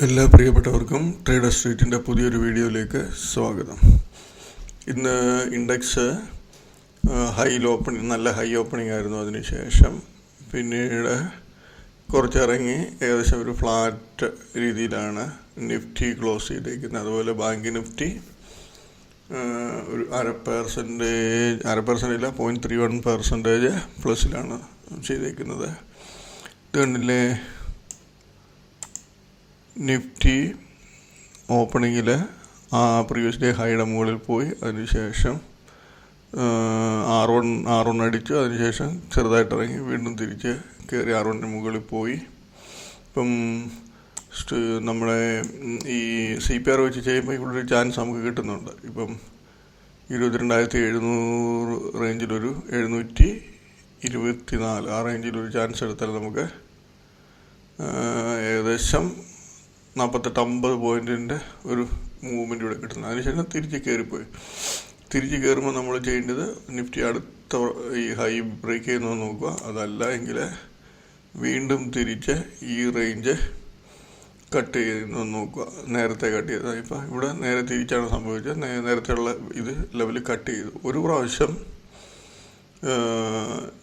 എല്ലാ പ്രിയപ്പെട്ടവർക്കും ട്രേഡർ സ്ട്രീറ്റിൻ്റെ പുതിയൊരു വീഡിയോയിലേക്ക് സ്വാഗതം. ഇന്ന് ഇൻഡെക്സ് നല്ല ഹൈ ഓപ്പണിംഗ് ആയിരുന്നു. അതിനുശേഷം പിന്നീട് കുറച്ചിറങ്ങി ഏകദേശം ഒരു ഫ്ലാറ്റ് രീതിയിലാണ് നിഫ്റ്റി ക്ലോസ് ചെയ്തേക്കുന്നത്. അതുപോലെ ബാങ്ക് നിഫ്റ്റി ഒരു 0.5% ഇല്ല 0.31% പ്ലസിലാണ് ചെയ്തേക്കുന്നത്. ഇതുകൊണ്ടില്ലേ, നിഫ്റ്റി ഓപ്പണിങ്ങിൽ പ്രീവിയസ് ഡേ ഹൈയുടെ മുകളിൽ പോയി, അതിനുശേഷം R1 അടിച്ചു, അതിനുശേഷം ചെറുതായിട്ട് ഇറങ്ങി വീണ്ടും തിരിച്ച് കയറി R1 മുകളിൽ പോയി. ഇപ്പം നമ്മുടെ ഈ CPR വെച്ച് ചെയ്യുമ്പോൾ ഇവിടെ ഒരു ചാൻസ് നമുക്ക് കിട്ടുന്നുണ്ട്. ഇപ്പം 22,700 റേഞ്ചിലൊരു 724 ആ റേഞ്ചിലൊരു ചാൻസ് എടുത്താൽ നമുക്ക് ഏകദേശം 48-50 പോയിൻറ്റിൻ്റെ ഒരു മൂവ്മെൻറ്റ് ഇവിടെ കിട്ടുന്നത്. അതിനുശേഷം തിരിച്ച് കയറിപ്പോയി. തിരിച്ച് കയറുമ്പോൾ നമ്മൾ ചെയ്യേണ്ടത് നിഫ്റ്റി അടുത്ത ഈ ഹൈ ബ്രേക്ക് ചെയ്യുന്നത് നോക്കുക. അതല്ല എങ്കിൽ വീണ്ടും തിരിച്ച് ഈ റേഞ്ച് കട്ട് ചെയ്യുന്നത് നോക്കുക. നേരത്തെ കട്ട് ചെയ്തത് ഇപ്പം ഇവിടെ നേരെ തിരിച്ചാണ് സംഭവിച്ചത്. നേരത്തെയുള്ള ഇത് ലെവൽ കട്ട് ചെയ്തു. ഒരു പ്രാവശ്യം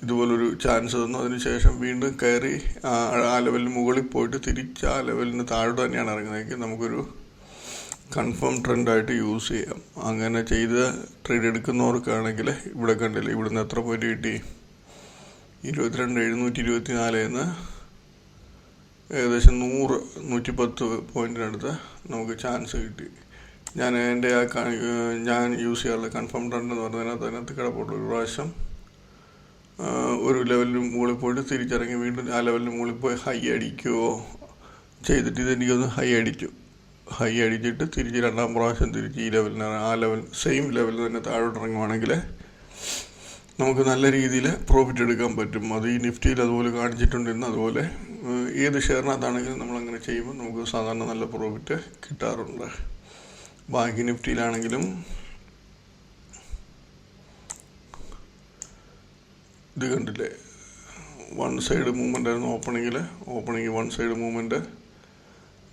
ഇതുപോലൊരു ചാൻസ് തന്നു. അതിനുശേഷം വീണ്ടും കയറി ആ ലെവലിന് മുകളിൽ പോയിട്ട് തിരിച്ച് ആ ലെവലിന് താഴോട്ട് തന്നെയാണ് ഇറങ്ങുന്നതെങ്കിൽ നമുക്കൊരു കൺഫേം ട്രെൻഡായിട്ട് യൂസ് ചെയ്യാം. അങ്ങനെ ചെയ്ത് ട്രേഡ് എടുക്കുന്നവർക്കാണെങ്കിൽ ഇവിടെ കണ്ടില്ല, ഇവിടുന്ന് എത്ര പോയിന്റ് കിട്ടി? 22,724 ഏകദേശം 110 പോയിന്റിനടുത്ത് നമുക്ക് ചാൻസ് കിട്ടി. ഞാൻ യൂസ് ചെയ്യാറുള്ള കൺഫേം ട്രെൻഡ് എന്ന് പറഞ്ഞതിനകത്ത് അതിനകത്ത് കിടപ്പുള്ള ഒരു പ്രാവശ്യം ഒരു ലെവലിന് മുകളിൽ പോയിട്ട് തിരിച്ചിറങ്ങി വീണ്ടും ആ ലെവലിന് മുകളിൽ പോയി ഹൈ അടിക്കുകയോ ചെയ്തിട്ട് ഇതെനിക്കൊന്ന് ഹൈ അടിച്ചിട്ട് തിരിച്ച് രണ്ടാം പ്രാവശ്യം തിരിച്ച് ഈ ലെവലിന് സെയിം ലെവലിൽ തന്നെ താഴോട്ട് ഇറങ്ങുവാണെങ്കിൽ നമുക്ക് നല്ല രീതിയിൽ പ്രോഫിറ്റ് എടുക്കാൻ പറ്റും. അത് ഈ നിഫ്റ്റിയിൽ അതുപോലെ കാണിച്ചിട്ടുണ്ടെന്ന്. അതുപോലെ ഏത് ഷെയറിനകത്താണെങ്കിലും നമ്മളങ്ങനെ ചെയ്യുമ്പോൾ നമുക്ക് സാധാരണ നല്ല പ്രോഫിറ്റ് കിട്ടാറുണ്ട്. ബാങ്ക് നിഫ്റ്റിയിലാണെങ്കിലും ഇത് കണ്ടില്ലേ, വൺ സൈഡ് മൂവ്മെൻ്റ് ആയിരുന്നു opening one side movement.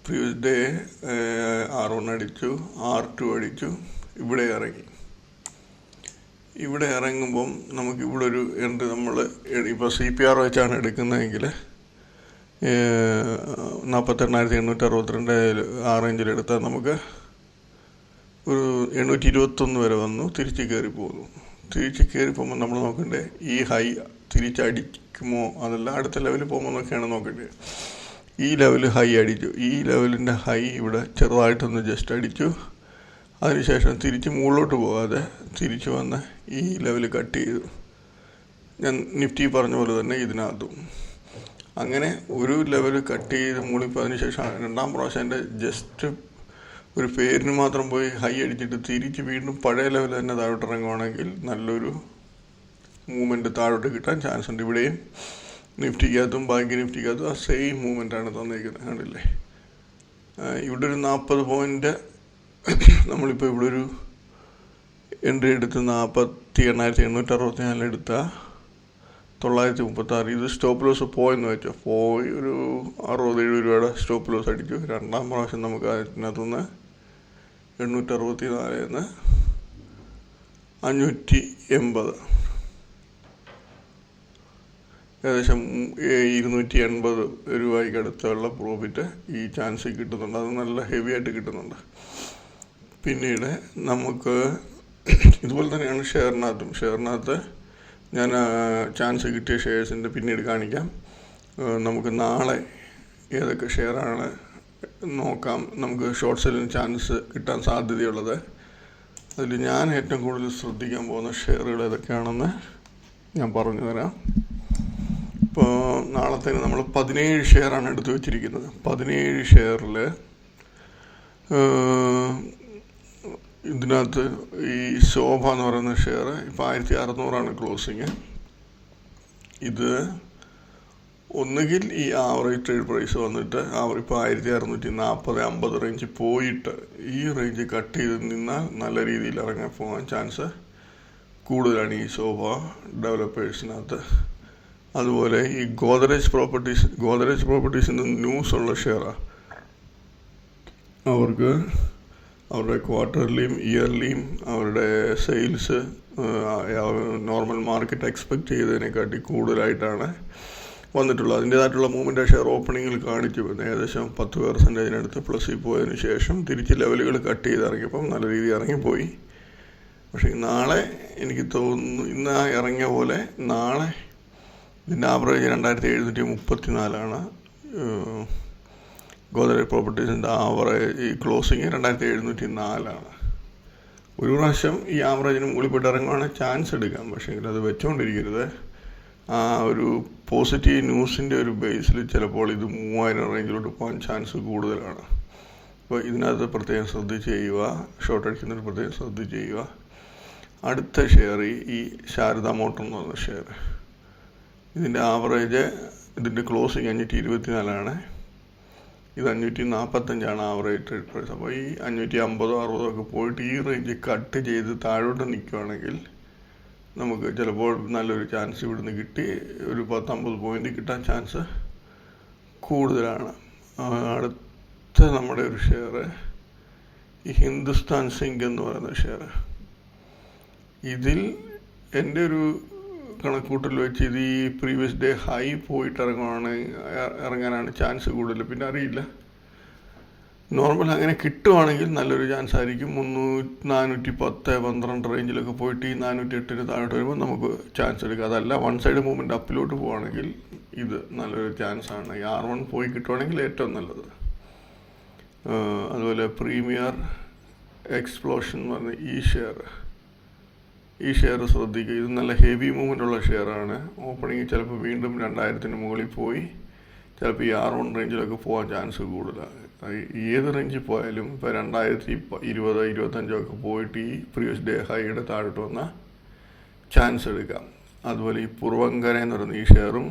Previous day R1 അടിച്ചു, R2 അടിച്ചു, ഇവിടെ ഇറങ്ങുമ്പം നമുക്ക് ഇവിടെ ഒരു എൻട്രി നമ്മൾ ഇപ്പോൾ CPR വെച്ചാണ് എടുക്കുന്നതെങ്കിൽ 48,862 ആ റേഞ്ചിലെടുത്താൽ നമുക്ക് ഒരു 821 വരെ വന്നു. തിരിച്ച് കയറി പോകുമ്പോൾ നമ്മൾ നോക്കണ്ടേ ഈ ഹൈ തിരിച്ചടിക്കുമോ, അതല്ല അടുത്ത ലെവലിൽ പോകുമ്പോൾ എന്നൊക്കെയാണ് നോക്കേണ്ടത്. ഈ ലെവൽ ഹൈ അടിച്ചു. ഈ ലെവലിൻ്റെ ഹൈ ഇവിടെ ചെറുതായിട്ടൊന്ന് ജസ്റ്റ് അടിച്ചു. അതിനുശേഷം തിരിച്ച് മുകളിലോട്ട് പോകാതെ തിരിച്ച് വന്ന് ഈ ലെവൽ കട്ട് ചെയ്തു. ഞാൻ നിഫ്റ്റി പറഞ്ഞ പോലെ തന്നെ ഇതിനകത്തും അങ്ങനെ ഒരു ലെവൽ കട്ട് ചെയ്ത് മുകളിപ്പോൾ അതിനുശേഷം രണ്ടാം പ്രാവശ്യം എൻ്റെ ജസ്റ്റ് ഒരു പേരിന് മാത്രം പോയി ഹൈ അടിച്ചിട്ട് തിരിച്ച് വീണ്ടും പഴയ ലെവൽ തന്നെ താഴോട്ട് ഇറങ്ങുവാണെങ്കിൽ നല്ലൊരു മൂവ്മെൻറ്റ് താഴോട്ട് കിട്ടാൻ ചാൻസ് ഉണ്ട്. ഇവിടെയും നിഫ്റ്റിക്കകത്തും ബാങ്ക് നിഫ്റ്റിക്കകത്തും ആ സെയിം മൂവ്മെൻറ്റാണ് തന്നിരിക്കുന്നത്. കണ്ടില്ലേ, ഇവിടെ ഒരു 40 പോയിൻ്റ് നമ്മളിപ്പോൾ ഇവിടെ ഒരു എൻട്രി എടുത്ത് 48,864 എടുത്ത 936. ഇത് സ്റ്റോപ്പ് ലോസ് പോയെന്ന് വെച്ചോ, ഒരു 60-70 രൂപയുടെ സ്റ്റോപ്പ് ലോസ് അടിച്ചു. രണ്ടാം പ്രാവശ്യം നമുക്ക് അതിനകത്തുനിന്ന് 864 580 ഏകദേശം 280 രൂപയ്ക്ക് അടുത്തുള്ള പ്രോഫിറ്റ് ഈ ചാൻസ് കിട്ടുന്നുണ്ട്. അത് നല്ല ഹെവി ആയിട്ട് കിട്ടുന്നുണ്ട്. പിന്നീട് നമുക്ക് ഇതുപോലെ തന്നെയാണ് ഷെയറിനകത്ത് ഞാൻ ചാൻസ് കിട്ടിയ ഷെയർസിൻ്റെ പിന്നീട് കാണിക്കാം. നമുക്ക് നാളെ ഏതൊക്കെ ഷെയറാണ് നോക്കാം. നമുക്ക് ഷോർട്ട് സെല്ലിന് ചാൻസ് കിട്ടാൻ സാധ്യതയുള്ളത്. അതിൽ ഞാൻ ഏറ്റവും കൂടുതൽ ശ്രദ്ധിക്കാൻ പോകുന്ന ഷെയറുകൾ ഏതൊക്കെയാണെന്ന് ഞാൻ പറഞ്ഞു തരാം. ഇപ്പോൾ നാളത്തേന് നമ്മൾ 17 ഷെയറാണ് എടുത്തു വച്ചിരിക്കുന്നത്. 17 ഷെയറിൽ ഇതിനകത്ത് ഈ ശോഭ എന്ന് പറയുന്ന ഷെയർ ഇപ്പോൾ 1,600 ക്ലോസിങ്. ഇത് ഒന്നുകിൽ ഈ ആവറേജ് ട്രേഡ് പ്രൈസ് വന്നിട്ട് ഇപ്പോൾ 1,640-50 റേഞ്ച് പോയിട്ട് ഈ റേഞ്ച് കട്ട് ചെയ്ത് നിന്നാൽ നല്ല രീതിയിൽ ഇറങ്ങാൻ പോകാൻ ചാൻസ് കൂടുതലാണ് ഈ ശോഭ ഡെവലപ്പേഴ്സിനകത്ത്. അതുപോലെ ഈ ഗോദ്രേജ് പ്രോപ്പർട്ടീസിൻ്റെ ന്യൂസ് ഉള്ള ഷെയറാണ്. അവർക്ക് അവരുടെ ക്വാർട്ടർലിയും ഇയർലിയും അവരുടെ സെയിൽസ് നോർമൽ മാർക്കറ്റ് എക്സ്പെക്റ്റ് ചെയ്തതിനെക്കാട്ടി കൂടുതലായിട്ടാണ് വന്നിട്ടുള്ളത്. അതിൻ്റേതായിട്ടുള്ള മൂവ്മെൻ്റ് ഷെയർ ഓപ്പണിങ്ങിൽ കാണിച്ചു വരുന്നത് ഏകദേശം 10% പ്ലസ്സിൽ പോയതിന് ശേഷം തിരിച്ച് ലെവലുകൾ കട്ട് ചെയ്ത് ഇറങ്ങിയപ്പം നല്ല രീതിയിൽ ഇറങ്ങിപ്പോയി. പക്ഷേ നാളെ എനിക്ക് തോന്നുന്നു ഇന്ന് ഇറങ്ങിയ പോലെ നാളെ ഇതിൻ്റെ ആവറേജ് 2734 ഗോദ്രേജ് പ്രോപ്പർട്ടീസിൻ്റെ ആവറേജ് ക്ലോസിങ് 2704. ഒരു പ്രാവശ്യം ഈ ആവറേജിന് മുകളിൽ പോയിട്ട് ഇറങ്ങുവാണെങ്കിൽ ചാൻസ് എടുക്കാം. പക്ഷേ അത് വെച്ചുകൊണ്ടിരിക്കരുത്. ആ ഒരു പോസിറ്റീവ് ന്യൂസിൻ്റെ ഒരു ബേസിൽ ചിലപ്പോൾ ഇത് 3000 റേഞ്ചിലോട്ട് പോകാൻ ചാൻസ് കൂടുതലാണ്. അപ്പോൾ ഇതിനകത്ത് പ്രത്യേകം ശ്രദ്ധിച്ച് ചെയ്യുക. ഷോർട്ട് അടിക്കുന്നതിന് പ്രത്യേകം ശ്രദ്ധിച്ച് ചെയ്യുക. അടുത്ത ഷെയർ ഈ ശാരദ മോട്ടർ എന്ന് പറഞ്ഞ ഷെയർ, ഇതിൻ്റെ ആവറേജ് ഇതിൻ്റെ ക്ലോസിങ് 524. ഇത് 545 ആവറേജ് ട്രേഡ് പ്രൈസ്. അപ്പോൾ ഈ 550 60 ഒക്കെ പോയിട്ട് ഈ റേഞ്ച് കട്ട് ചെയ്ത് താഴോട്ട് നിൽക്കുകയാണെങ്കിൽ നമുക്ക് ചിലപ്പോൾ നല്ലൊരു ചാൻസ് ഇവിടുന്ന് കിട്ടി ഒരു 10-50 പോയിന്റ് കിട്ടാൻ ചാൻസ് കൂടുതലാണ്. അടുത്ത നമ്മുടെ ഒരു ഷെയർ ഈ ഹിന്ദുസ്ഥാൻ സിങ്ക് എന്ന് പറയുന്ന ഷെയർ. ഇതിൽ എൻ്റെ ഒരു കണക്കൂട്ടൽ വെച്ച് ഇത് ഈ പ്രീവിയസ് ഡേ ഹൈ പോയിട്ട് ഇറങ്ങാനാണ് ചാൻസ് കൂടുതൽ. പിന്നെ അറിയില്ല, നോർമൽ അങ്ങനെ കിട്ടുവാണെങ്കിൽ നല്ലൊരു ചാൻസ് ആയിരിക്കും. 410 12 റേഞ്ചിലൊക്കെ പോയിട്ട് ഈ 408 താഴോട്ട് വരുമ്പോൾ നമുക്ക് ചാൻസ് എടുക്കാം. അതല്ല വൺ സൈഡ് മൂവ്മെൻറ്റ് അപ്പിലോട്ട് പോവുകയാണെങ്കിൽ ഇത് നല്ലൊരു ചാൻസാണ്. ഈ R1 പോയി കിട്ടുവാണെങ്കിൽ ഏറ്റവും നല്ലത്. അതുപോലെ പ്രീമിയർ എക്സ്പ്ലോഷൻ എന്ന് പറഞ്ഞ ഈ ഷെയർ ശ്രദ്ധിക്കുക. ഇത് നല്ല ഹെവി മൂവ്മെൻ്റ് ഉള്ള ഷെയറാണ്. ഓപ്പണിങ് ചിലപ്പോൾ വീണ്ടും 2000 മുകളിൽ പോയി ചിലപ്പോൾ ഈ R1 റേഞ്ചിലൊക്കെ പോകാൻ ചാൻസ് കൂടുതലാണ്. ഏത് റേഞ്ചിൽ പോയാലും ഇപ്പോൾ 2020 25 പോയിട്ട് ഈ പ്രീവിയസ് ഡേ ഹൈയുടെ താഴോട്ട് വന്നാൽ ചാൻസ് എടുക്കാം. അതുപോലെ ഈ പൂർവങ്കര എന്ന് പറയുന്ന ഈ ഷെയറും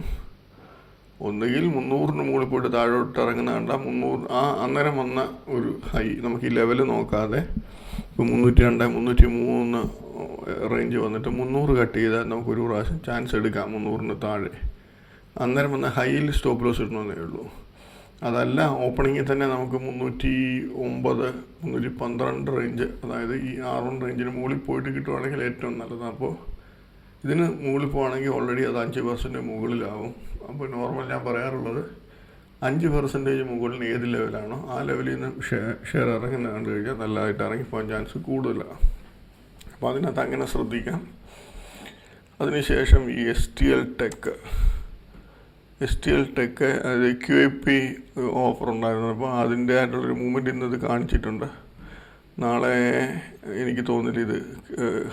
ഒന്നുകിൽ 300 മുകളിൽ പോയിട്ട് താഴോട്ട് ഇറങ്ങുന്ന കണ്ടാൽ 300 അന്നേരം വന്ന ഒരു ഹൈ നമുക്ക് ഈ ലെവൽ നോക്കാതെ ഇപ്പോൾ 302 303 റേഞ്ച് വന്നിട്ട് 300 കട്ട് ചെയ്താൽ നമുക്കൊരു പ്രാവശ്യം ചാൻസ് എടുക്കാം. 300 താഴെ അന്നേരം വന്ന ഹൈയിൽ സ്റ്റോപ്പ് ലോസ് ഇടണമെന്നേ ഉള്ളൂ. അതല്ല ഓപ്പണിങ്ങിൽ തന്നെ നമുക്ക് 309 312 റേഞ്ച്, അതായത് ഈ R1 റേഞ്ചിന് മുകളിൽ പോയിട്ട് കിട്ടുവാണെങ്കിൽ ഏറ്റവും നല്ലത്. അപ്പോൾ ഇതിന് മുകളിൽ പോവുകയാണെങ്കിൽ ഓൾറെഡി അത് 5% മുകളിലാവും. അപ്പോൾ നോർമൽ ഞാൻ പറയാറുള്ളത് 5% മുകളിൽ ഏത് ലെവലാണോ ആ ലെവലിൽ നിന്ന് ഷെയർ ഇറങ്ങുന്നത് കണ്ടു കഴിഞ്ഞാൽ നല്ലതായിട്ട് ഇറങ്ങിപ്പോകാൻ ചാൻസ് കൂടുതലാണ്. അപ്പോൾ അതിനകത്ത് അങ്ങനെ ശ്രദ്ധിക്കാം. അതിനുശേഷം ഈ STL ടെക്ക് അത് QIP ഓഫർ ഉണ്ടായിരുന്നു. അപ്പോൾ അതിൻ്റെ ആയിട്ടുള്ളൊരു മൂവ്മെൻറ്റ് ഇന്നത് കാണിച്ചിട്ടുണ്ട്. നാളെ എനിക്ക് തോന്നില്ല ഇത്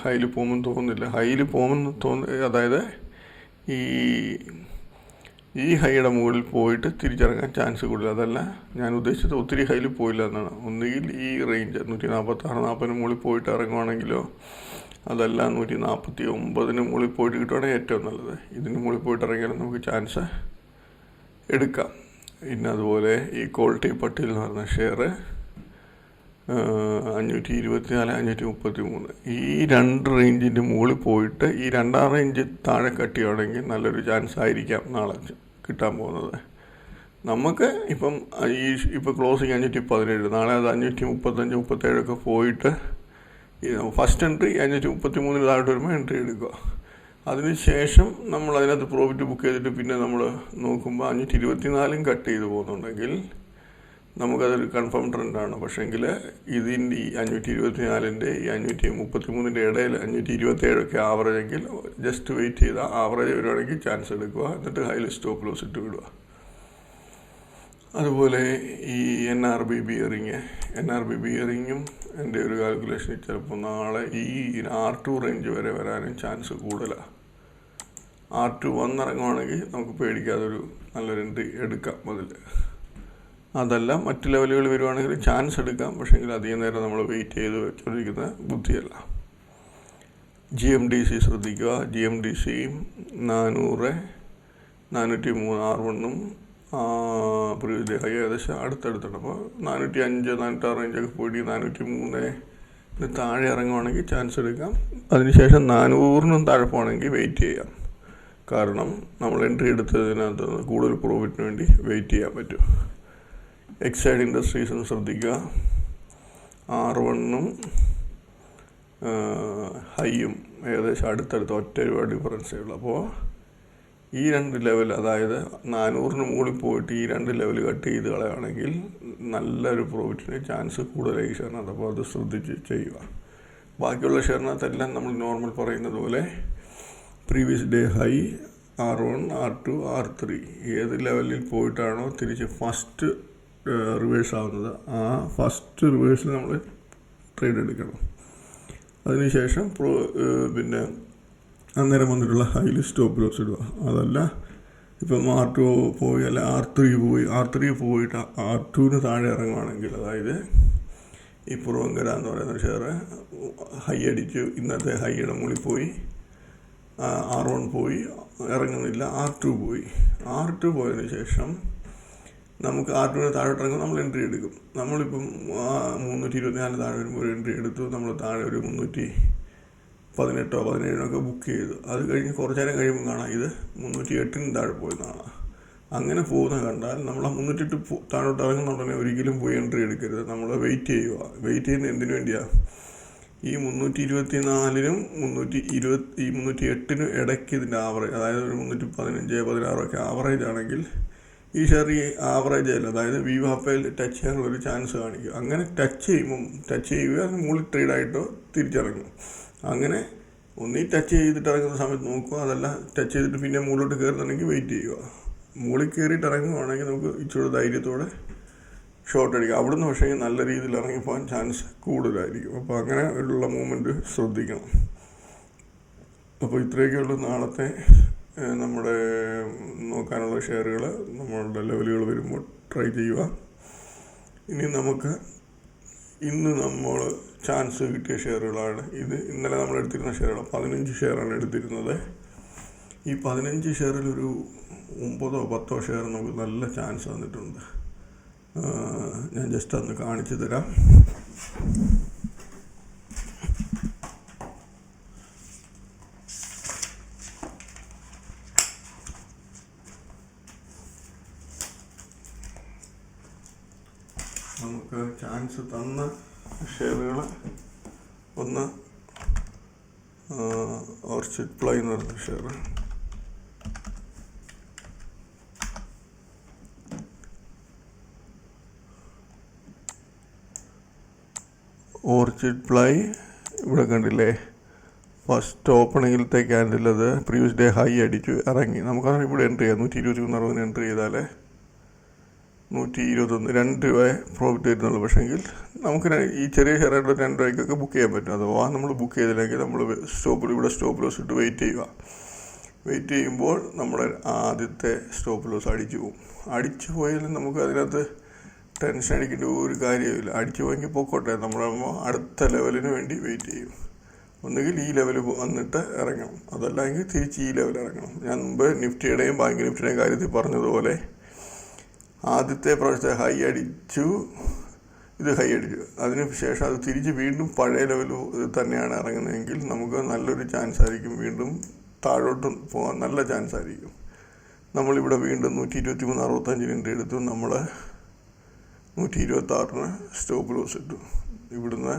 ഹൈയിൽ പോകുമെന്ന് തോന്നുന്നില്ല. ഹൈയിൽ പോകുമെന്ന് അതായത് ഈ ഹൈയുടെ മുകളിൽ പോയിട്ട് തിരിച്ചിറങ്ങാൻ ചാൻസ് കൂടുതൽ. അതല്ല ഞാൻ ഉദ്ദേശിച്ചത് ഒത്തിരി ഹൈയിൽ പോയില്ല എന്നാണ്. ഒന്നുകിൽ ഈ റേഞ്ച് 146 40 മുകളിൽ പോയിട്ട് ഇറങ്ങുവാണെങ്കിലോ അതല്ല 149 മുകളിൽ പോയിട്ട് കിട്ടുവാണെങ്കിൽ ഏറ്റവും നല്ലത്. ഇതിന് മുകളിൽ പോയിട്ട് ഇറങ്ങിയാലും നമുക്ക് ചാൻസ് എടുക്കാം. പിന്നെ അതുപോലെ ഈ ക്വാളിറ്റി പട്ടിൽ എന്ന് പറഞ്ഞ ഷെയർ 524 533 ഈ 2 റേഞ്ചിൻ്റെ മുകളിൽ പോയിട്ട് ഈ 2ാം റേഞ്ച് താഴെ കട്ടിയാണെങ്കിൽ നല്ലൊരു ചാൻസ് ആയിരിക്കാം നാളെ കിട്ടാൻ പോകുന്നത്. നമുക്ക് ഇപ്പോൾ ക്ലോസിങ് 517, നാളെ അത് 535 37 പോയിട്ട് ഫസ്റ്റ് എൻട്രി 533 താഴോട്ട് വരുമ്പോൾ എൻട്രി എടുക്കുക. അതിനുശേഷം നമ്മൾ അതിനകത്ത് പ്രോഫിറ്റ് ബുക്ക് ചെയ്തിട്ട് പിന്നെ നമ്മൾ നോക്കുമ്പോൾ 524 കട്ട് ചെയ്ത് പോകുന്നുണ്ടെങ്കിൽ നമുക്കതൊരു കൺഫേം ട്രെൻഡാണ്. പക്ഷേങ്കിൽ ഇതിൻ്റെ ഈ 524 ഈ 533 ഇടയിൽ 527 ആവറേജെങ്കിൽ ജസ്റ്റ് വെയിറ്റ് ചെയ്താൽ ആവറേജ് വരുവാണെങ്കിൽ ചാൻസ് എടുക്കുക. എന്നിട്ട് ഹൈയിൽ സ്റ്റോപ്പ് ലോസ് ഇട്ട് വിടുക. അതുപോലെ ഈ NRB ബിയറിങ്ങും എൻ്റെ ഒരു കാൽക്കുലേഷനിൽ ചിലപ്പോൾ നാളെ ഈ R2 റേഞ്ച് വരെ വരാനും ചാൻസ് കൂടുതലാണ്. R2 വന്നിറങ്ങുവാണെങ്കിൽ നമുക്ക് പേടിക്കാതൊരു നല്ലൊരു എൻട്രി എടുക്കാം അതിൽ. അതല്ല മറ്റ് ലെവലുകൾ വരുവാണെങ്കിൽ ചാൻസ് എടുക്കാം. പക്ഷേങ്കിൽ അധികം നേരം നമ്മൾ വെയിറ്റ് ചെയ്ത് വെച്ചുകൊണ്ടിരിക്കുന്ന ബുദ്ധിയല്ല. GMDC ശ്രദ്ധിക്കുക. GMDCയും 400 403 R1 പ്രീവിയസ് ഡേ ഹൈ ഏകദേശം അടുത്തടുത്തുണ്ട്. അപ്പോൾ 405 406 റേഞ്ചൊക്കെ പോയിട്ട് 403 താഴെ ഇറങ്ങുവാണെങ്കിൽ ചാൻസ് എടുക്കാം. അതിനുശേഷം 400 താഴെ പോകണമെങ്കിൽ വെയിറ്റ് ചെയ്യാം. കാരണം നമ്മൾ എൻട്രി എടുത്തതിനകത്ത് കൂടുതൽ പ്രോഫിറ്റിന് വേണ്ടി വെയിറ്റ് ചെയ്യാൻ പറ്റും. എക്സൈഡ് ഇൻഡസ്ട്രീസും ശ്രദ്ധിക്കുക. R1-ഉം ഹൈയും ഏകദേശം അടുത്തടുത്ത് ഒറ്റ രൂപ ഡിഫറൻസേ ഉള്ളൂ. അപ്പോൾ ഈ രണ്ട് ലെവൽ, അതായത് 400-ന് മുകളിൽ പോയിട്ട് ഈ രണ്ട് ലെവൽ കട്ട് ചെയ്ത് കളയുകയാണെങ്കിൽ നല്ലൊരു പ്രോഫിറ്റിന് ചാൻസ് കൂടുതലായി ഷെയറിനകത്ത്. അപ്പോൾ അത് ശ്രദ്ധിച്ച് ചെയ്യുക. ബാക്കിയുള്ള ഷെയറിനകത്തെല്ലാം നമ്മൾ നോർമൽ പറയുന്നത് പോലെ previous day high R1, R2, R3 ഏത് ലെവലിൽ പോയിട്ടാണോ തിരിച്ച് ഫസ്റ്റ് റിവേഴ്സ് ആവുന്നത്, ആ ഫസ്റ്റ് റിവേഴ്സിൽ നമ്മൾ ട്രേഡ് എടുക്കണം. അതിനുശേഷം പിന്നെ അന്നേരം വന്നിട്ടുള്ള ഹൈയിൽ സ്റ്റോപ്പ് ലോസ് ഇടുക. അതല്ല ഇപ്പം R2 പോയി അല്ല R3 പോയിട്ട് R2-ന് താഴെ ഇറങ്ങുകയാണെങ്കിൽ, അതായത് ഈ പുറവങ്കര എന്ന് പറയുന്ന ഷെയർ ഹൈ അടിച്ചു, ഇന്നത്തെ ഹൈയുടെ മുകളിൽ പോയി, R1 പോയി, ഇറങ്ങുന്നില്ല, R2 പോയി. R2 പോയതിന് ശേഷം നമുക്ക് R2-ന് താഴോട്ട് ഇറങ്ങും, നമ്മൾ എൻട്രി എടുക്കും. നമ്മളിപ്പം 324 താഴെ വരുമ്പോൾ ഒരു എൻട്രി എടുത്തു, നമ്മൾ താഴെ ഒരു 318 17 ബുക്ക് ചെയ്തു. അത് കഴിഞ്ഞ് കുറച്ച് നേരം കഴിയുമ്പോൾ കാണാം ഇത് 308-ന് താഴെ പോയെന്നാണ്. അങ്ങനെ പോകുന്ന കണ്ടാൽ നമ്മൾ ആ 308 താഴോട്ട് ഇറങ്ങുന്ന ഉടനെ ഒരിക്കലും പോയി എൻട്രി എടുക്കരുത്. നമ്മൾ വെയിറ്റ് ചെയ്യുക. വെയിറ്റ് ചെയ്യുന്നത് എന്തിനു വേണ്ടിയാണ്? ഈ 324-നും 308-നും ഇടയ്ക്ക് ഇതിൻ്റെ ആവറേജ്, അതായത് ഒരു 315 16 ആവറേജ് ആണെങ്കിൽ ഈ ഷെയർ ഈ ആവറേജ് അല്ല, അതായത് VWAPയിൽ ടച്ച് ചെയ്യാനുള്ളൊരു ചാൻസ് കാണിക്കും. അങ്ങനെ ടച്ച് ചെയ്യുക, അത് മുകളിൽ ട്രേഡായിട്ടോ തിരിച്ചിറങ്ങും. അങ്ങനെ ഒന്നീ ടച്ച് ചെയ്തിട്ട് ഇറങ്ങുന്ന സമയത്ത് നോക്കുക, അതല്ല ടച്ച് ചെയ്തിട്ട് പിന്നെ മുകളിലോട്ട് കയറുന്നുണ്ടെങ്കിൽ വെയിറ്റ് ചെയ്യുക. മുകളിൽ കയറിയിട്ട് ഇറങ്ങുകയാണെങ്കിൽ നമുക്ക് ഇച്ചിരി ധൈര്യത്തോടെ ഷോർട്ട് അടിക്കുക. അവിടുന്ന് പക്ഷേ നല്ല രീതിയിൽ ഇറങ്ങിപ്പോകാൻ ചാൻസ് കൂടുതലായിരിക്കും. അപ്പോൾ അങ്ങനെ ഉള്ള മൂവ്മെൻറ്റ് ശ്രദ്ധിക്കണം. അപ്പോൾ ഇത്രയൊക്കെയുള്ള നാളത്തെ നമ്മുടെ നോക്കാനുള്ള ഷെയറുകൾ നമ്മളുടെ ലെവലുകൾ വരുമ്പോൾ ട്രൈ ചെയ്യുക. ഇനി നമുക്ക് ഇന്ന് നമ്മൾ ചാൻസ് കിട്ടിയ ഷെയറുകളാണ് ഇത്. ഇന്നലെ നമ്മൾ എടുത്തിരുന്ന ഷെയറുകൾ 15 ഷെയറാണ് എടുത്തിരുന്നത്. ഈ 15 ഷെയറിൽ ഒരു 9 10 ഷെയർ നമുക്ക് നല്ല ചാൻസ് വന്നിട്ടുണ്ട്. ഞാൻ ജസ്റ്റ് ഒന്ന് കാണിച്ചു തരാം. നമുക്ക് ചാൻസ് തന്ന ഷെയറുകൾ ഒന്ന് ഓർച്ചിഡ് പ്ലൈ എന്ന് പറഞ്ഞ ഷെയർ, ഓർച്ചിഡ് പ്ലൈ ഇവിടെ കണ്ടില്ലേ, ഫസ്റ്റ് ഓപ്പണിങ്ങിലത്തെ ക്യാൻഡിൽ അത് പ്രീവിയസ് ഡേ ഹൈ അടിച്ചു ഇറങ്ങി. നമുക്കറിയാം ഇവിടെ എൻട്രി ചെയ്യാം. 123 എൻട്രി ചെയ്താൽ 121 2 രൂപ പ്രോഫിറ്റ് വരുന്നുള്ളൂ. പക്ഷേങ്കിൽ നമുക്ക് ഈ ചെറിയ ഷെയറായിട്ട് 2 രൂപയ്ക്കൊക്കെ ബുക്ക് ചെയ്യാൻ പറ്റും. അഥവാ നമ്മൾ ബുക്ക് ചെയ്തില്ലെങ്കിൽ നമ്മൾ ഇവിടെ സ്റ്റോപ്പ് ലോസ് ഇട്ട് വെയിറ്റ് ചെയ്യുക. വെയിറ്റ് ചെയ്യുമ്പോൾ നമ്മുടെ ആദ്യത്തെ സ്റ്റോപ്പ് ലോസ് അടിച്ചു പോകും. അടിച്ചു പോയാലും നമുക്ക് അതിനകത്ത് ടെൻഷൻ അടിക്കേണ്ട ഒരു കാര്യമില്ല. അടിച്ചു പോയെങ്കിൽ പൊക്കോട്ടെ, നമ്മളാകുമ്പോൾ അടുത്ത ലെവലിന് വേണ്ടി വെയിറ്റ് ചെയ്യും. ഒന്നുകിൽ ഈ ലെവൽ വന്നിട്ട് ഇറങ്ങണം, അതല്ലെങ്കിൽ തിരിച്ച് ഈ ലെവൽ ഇറങ്ങണം. ഞാൻ മുമ്പ് നിഫ്റ്റിയുടെയും ബാങ്ക് നിഫ്റ്റിയുടെയും കാര്യത്തിൽ പറഞ്ഞതുപോലെ ആദ്യത്തെ പ്രാവശ്യത്തെ ഹൈ അടിച്ചു, ഇത് ഹൈ അടിച്ചു, അതിന് ശേഷം അത് തിരിച്ച് വീണ്ടും പഴയ ലെവൽ തന്നെയാണ് ഇറങ്ങുന്നതെങ്കിൽ നമുക്ക് നല്ലൊരു ചാൻസ് ആയിരിക്കും, വീണ്ടും താഴോട്ട് പോകാൻ നല്ല ചാൻസ് ആയിരിക്കും. നമ്മളിവിടെ വീണ്ടും 123 65 എൻട്രി എടുത്തു, നമ്മൾ 126-ന് സ്റ്റോപ്പ് ലോസ് ഇട്ടു. ഇവിടുന്ന്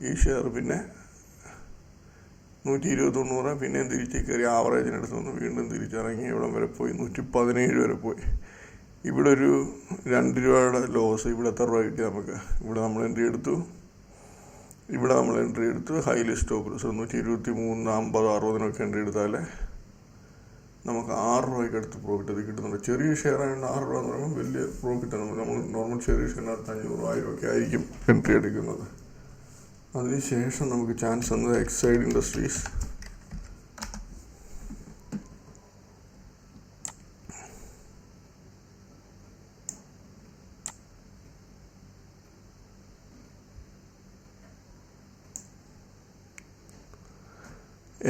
ഈ ഷെയർ പിന്നെ 120 പിന്നെയും തിരിച്ച് കയറി ആവറേജിനടുത്ത് നിന്ന് വീണ്ടും തിരിച്ചിറങ്ങി ഇവിടം വരെ പോയി 117 വരെ പോയി. ഇവിടെ ഒരു 2 രൂപയുടെ ലോസ്. ഇവിടെ എത്ര രൂപ കിട്ടി നമുക്ക്? ഇവിടെ നമ്മൾ എൻട്രി എടുത്തു, ഹൈലി സ്റ്റോപ്പ് ലോസ് 123 50 60 എൻട്രി എടുത്താൽ നമുക്ക് 6 രൂപയ്ക്ക് അടുത്ത് പ്രോഫിറ്റ് അത് കിട്ടുന്നുണ്ട്. ചെറിയ ഷെയർ ആയതുകൊണ്ട് 6 രൂപ എന്ന് പറയുമ്പോൾ വലിയ പ്രോഫിറ്റാണ്. നമ്മൾ നോർമൽ ചെറിയ ഷെയറിനകത്ത് 500 1000 ഒക്കെ ആയിരിക്കും എൻട്രി എടുക്കുന്നത്. അതിനുശേഷം നമുക്ക് ചാൻസ് വന്നത് എക്സൈഡ് ഇൻഡസ്ട്രീസ്.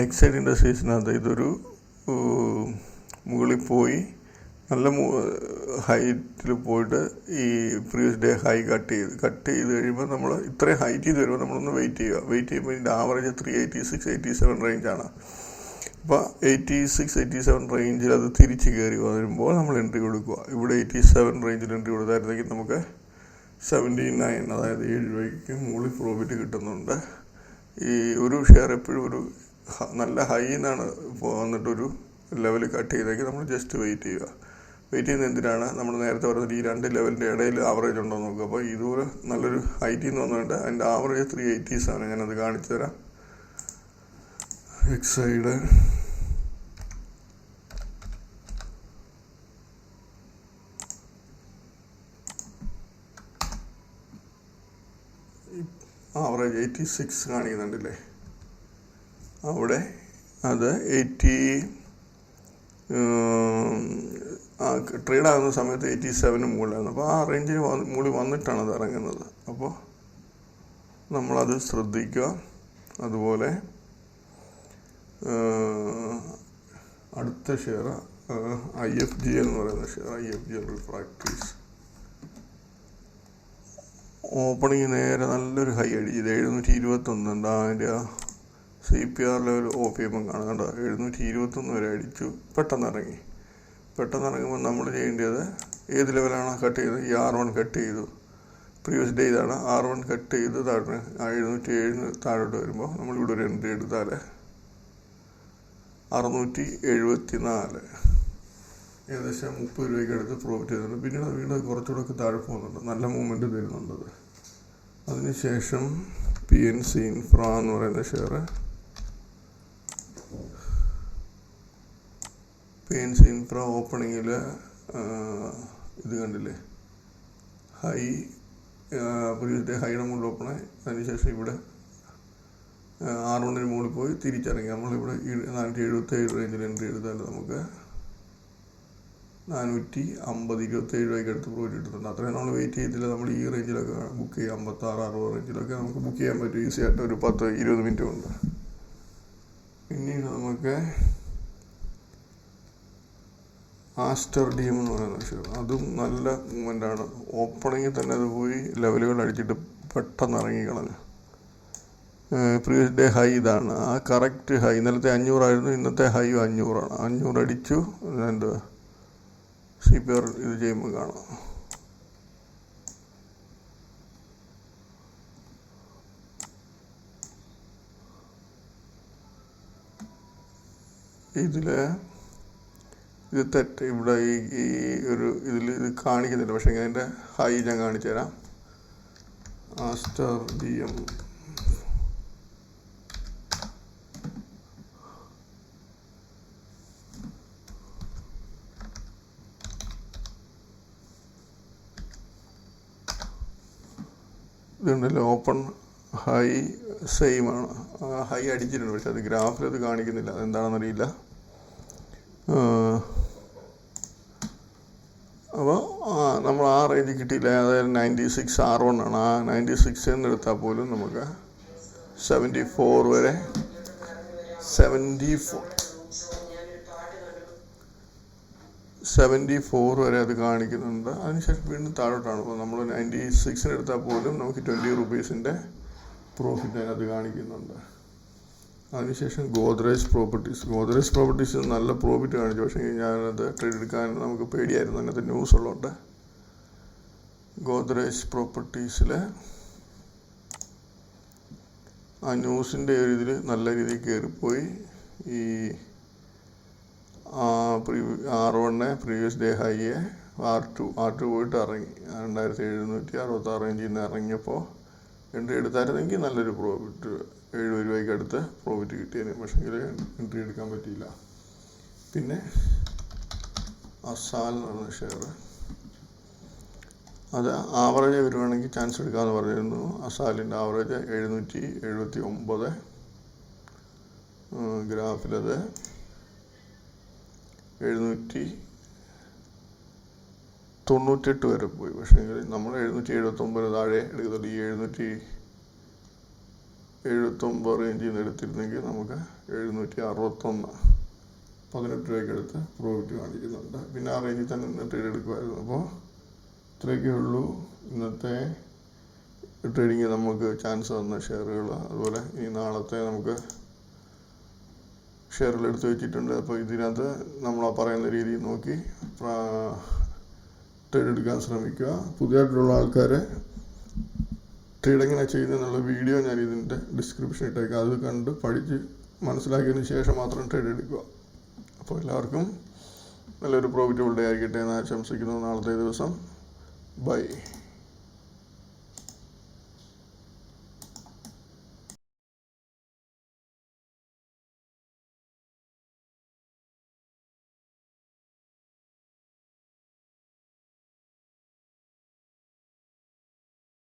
എക്സൈഡ് ഇൻഡസ്ട്രീസിനകത്ത് ഇതൊരു മുകളിൽ പോയി നല്ല ഹൈറ്റിൽ പോയിട്ട് ഈ പ്രീവിയസ് ഡേ ഹൈ കട്ട് ചെയ്ത് കഴിയുമ്പോൾ നമ്മൾ ഇത്രയും ഹൈറ്റ് ചെയ്ത് വരുമ്പോൾ നമ്മളൊന്ന് വെയിറ്റ് ചെയ്യുക. വെയിറ്റ് ചെയ്യുമ്പോൾ ഇതിൻ്റെ ആവറേജ് 386 87 റേഞ്ചാണ്. അപ്പോൾ 86-87 റേഞ്ചിൽ അത് തിരിച്ച് കയറി വരുമ്പോൾ നമ്മൾ എൻട്രി കൊടുക്കുക. ഇവിടെ 87 റേഞ്ചിൽ എൻട്രി കൊടുത്തായിരുന്നെങ്കിൽ നമുക്ക് 79, അതായത് 7 രൂപയ്ക്ക് മുകളിൽ പ്രോഫിറ്റ് കിട്ടുന്നുണ്ട്. ഈ ഒരു ഷെയർ എപ്പോഴും ഒരു നല്ല ഹൈന്നാണ് വന്നിട്ടൊരു ലെവൽ കട്ട് ചെയ്തെങ്കിൽ നമ്മൾ ജസ്റ്റ് വെയിറ്റ് ചെയ്യുക. വെയിറ്റ് ചെയ്യുന്നത് എന്തിനാണ്? നമ്മൾ നേരത്തെ പറഞ്ഞിട്ട് ഈ രണ്ട് ലെവലിൻ്റെ ഇടയിൽ ആവറേജ് ഉണ്ടോ എന്ന് നോക്കുക. അപ്പോൾ ഇതുപോലെ നല്ലൊരു ഹൈറ്റിൽ നിന്ന് വന്നിട്ട് അതിൻ്റെ ആവറേജ് 387. ഞാനത് കാണിച്ചു തരാം. Exide average 86 കാണിക്കുന്നുണ്ടല്ലേ. അവിടെ അത് 80 ട്രേഡ് ആകുന്ന സമയത്ത് 87 മുകളിലായിരുന്നു. അപ്പോൾ ആ റേഞ്ചിന് മുകളിൽ വന്നിട്ടാണ് അത് ഇറങ്ങുന്നത്. അപ്പോൾ നമ്മളത് ശ്രദ്ധിക്കുക. അതുപോലെ അടുത്ത ഷെയർ IFGL എന്ന് പറയുന്ന ഷെയർ, IFGL റിഫ്രാക്ടറീസ്. ഓപ്പണിങ് നേരെ നല്ലൊരു ഹൈ അടിച്ചത് 721 ഉണ്ട്. അതിൻ്റെ ആ CPR ലെവൽ OPM കാണുന്നുണ്ട്. 721 വരെ അടിച്ചു. പെട്ടെന്ന് ഇറങ്ങുമ്പോൾ നമ്മൾ ചെയ്യേണ്ടത് ഏത് ലെവലാണ് കട്ട് ചെയ്തത്? ഈ R1 കട്ട് ചെയ്തു. പ്രീവിയസ് ഡേ ഇതാണ്. R1 കട്ട് ചെയ്ത് താഴെ 707 താഴോട്ട് വരുമ്പോൾ നമ്മളിവിടെ ഒരു എൻട്രി എടുത്താൽ 674, ഏകദേശം 30 രൂപയ്ക്ക് അടുത്ത് പ്രോഫിറ്റ് ചെയ്തിട്ടുണ്ട്. പിന്നീട് വീണ്ടും കുറച്ചുകൂടെ താഴെ പോകുന്നുണ്ട്. നല്ല മൂവ്മെൻറ്റ് തരുന്നുണ്ട്. അതിനുശേഷം PNC ഇൻഫ്ര എന്ന് പറയുന്ന ഷെയർ, PNC ഇൻഫ്ര ഓപ്പണിങ്ങിൽ ഇത് കണ്ടില്ലേ, ഹൈ പ്രീവിയസ് ഡേ ഹൈയുടെ മുകളിൽ ഓപ്പണായി. അതിനുശേഷം ഇവിടെ R1 മുകളിൽ പോയി തിരിച്ചിറങ്ങി. നമ്മളിവിടെ 477 റേഞ്ചിൽ എൻട്രി എടുത്താൽ നമുക്ക് 450, 27 രൂപയ്ക്ക് അടുത്ത് പ്രോഫിറ്റ് കിട്ടുന്നുണ്ട്. അത്രയും നമ്മൾ വെയിറ്റ് ചെയ്തില്ല. നമ്മൾ ഈ റേഞ്ചിലൊക്കെ ബുക്ക് ചെയ്യാം. 56-60 റേഞ്ചിലൊക്കെ നമുക്ക് ബുക്ക് ചെയ്യാൻ പറ്റും ഈസി ആയിട്ട്. ഒരു 10-20 മിനിറ്റ് കൊണ്ട്. പിന്നീട് നമുക്ക് ആസ്റ്റർ DM എന്ന് പറയുന്ന ഷെയർ, അതും നല്ല മൂവ്മെൻ്റാണ്. ഓപ്പണിങ്ങിൽ തന്നെ അത് പോയി ലെവലുകൾ അടിച്ചിട്ട് പെട്ടെന്ന് ഇറങ്ങിക്കളഞ്ഞു. പ്രീവിയസ് ഡേ ഹൈ ഇതാണ്. ആ കറക്റ്റ് ഹൈ ഇന്നലത്തെ 500 ആയിരുന്നു. ഇന്നത്തെ ഹൈ 500 ആണ്. 500 അടിച്ചു. എന്താ CPR ഇത് ചെയ്യുമ്പോൾ കാണാം. ഇത് തെറ്റ്. ഇവിടെ ഈ ഒരു ഇതിൽ ഇത് കാണിക്കുന്നില്ല. പക്ഷേ അതിൻ്റെ ഹൈ ഞാൻ കാണിച്ചു തരാം. ആസ്റ്റർ DM ഇതുണ്ടല്ലോ, ഓപ്പൺ ഹൈ സെയിം ആണ്. ഹൈ അടിച്ചിട്ടുണ്ട്. പക്ഷെ അത് ഗ്രാഫിൽ അത് കാണിക്കുന്നില്ല. അതെന്താണെന്നറിയില്ല. അപ്പോൾ നമ്മൾ ആ റേഞ്ച് കിട്ടിയില്ല. അതായത് 96 R1 ആണ്. ആ 96 എന്ന് എടുത്താൽ പോലും നമുക്ക് 74 വരെ 74 വരെ അത് കാണിക്കുന്നുണ്ട്. അതിനുശേഷം വീണ്ടും താഴോട്ടാണ്. അപ്പോൾ നമ്മൾ 96 എടുത്താൽ പോലും നമുക്ക് 20 റുപ്പീസിൻ്റെ പ്രോഫിറ്റ് അതിനകത്ത് കാണിക്കുന്നുണ്ട്. അതിനുശേഷം ഗോദ്രേജ് പ്രോപ്പർട്ടീസ് നല്ല പ്രോഫിറ്റ് കാണിച്ചു. പക്ഷേ ഞാനത് ട്രേഡ് എടുക്കാൻ നമുക്ക് പേടിയായിരുന്നു. അതിനകത്ത് ന്യൂസ് ഉള്ളതുകൊണ്ട്. ഗോദ്രേജ് പ്രോപ്പർട്ടീസിൽ ആ ന്യൂസിൻ്റെ ഒരു ഇതിൽ നല്ല രീതിയിൽ കയറിപ്പോയി. ഈ R1 പ്രീവിയസ് ഡേ ഹൈയെ R2 പോയിട്ട് ഇറങ്ങി. 2766 റേഞ്ചിൽ നിന്ന് ഇറങ്ങിയപ്പോൾ എൻട്രി എടുത്തായിരുന്നെങ്കിൽ നല്ലൊരു പ്രോഫിറ്റ് 70 രൂപയ്ക്ക് അടുത്ത് പ്രോഫിറ്റ് കിട്ടിയതിന്. പക്ഷേ എൻട്രി എടുക്കാൻ പറ്റിയില്ല. പിന്നെ അസാൽ എന്ന് പറഞ്ഞ ഷെയർ, അത് ആവറേജ് വരുവാണെങ്കിൽ ചാൻസ് എടുക്കാമെന്ന് പറഞ്ഞിരുന്നു. അസാലിൻ്റെ ആവറേജ് 779. ഗ്രാഫിലത് 798 വരെ പോയി. പക്ഷേ നമ്മൾ 779 താഴെ എടുക്കത്തുള്ളൂ. ഈ 779 റേഞ്ചിൽ നിന്ന് എടുത്തിരുന്നെങ്കിൽ നമുക്ക് 761, 18 രൂപയ്ക്ക് അടുത്ത് പ്രോഫിറ്റ് കാണിക്കുന്നുണ്ട്. പിന്നെ ആ റേഞ്ചിൽ തന്നെ ഇന്ന് ട്രേഡ് എടുക്കുമായിരുന്നു. അപ്പോൾ ഇത്രയൊക്കെ ഉള്ളൂ ഇന്നത്തെ ട്രേഡിങ് നമുക്ക് ചാൻസ് തന്ന ഷെയറുകൾ. അതുപോലെ ഈ നാളത്തെ നമുക്ക് ഷെയറിൽ എടുത്ത് വെച്ചിട്ടുണ്ട്. അപ്പോൾ ഇതിനകത്ത് നമ്മൾ പറയുന്ന രീതിയിൽ നോക്കി ട്രേഡ് എടുക്കാൻ ശ്രമിക്കുക. പുതിയതായിട്ടുള്ള ആൾക്കാരെ ട്രേഡ് എങ്ങനെ ചെയ്യുന്നതെന്നുള്ള വീഡിയോ ഞാൻ ഇതിൻ്റെ ഡിസ്ക്രിപ്ഷൻ ഇട്ടേക്കാം. അത് കണ്ട് പഠിച്ച് മനസ്സിലാക്കിയതിന് ശേഷം മാത്രം ട്രേഡ് എടുക്കുക. അപ്പോൾ എല്ലാവർക്കും നല്ലൊരു പ്രോഫിറ്റബിൾ ഡേ ആയിരിക്കട്ടെ എന്ന് ആശംസിക്കുന്നു. നാളത്തെ ദിവസം ബൈ.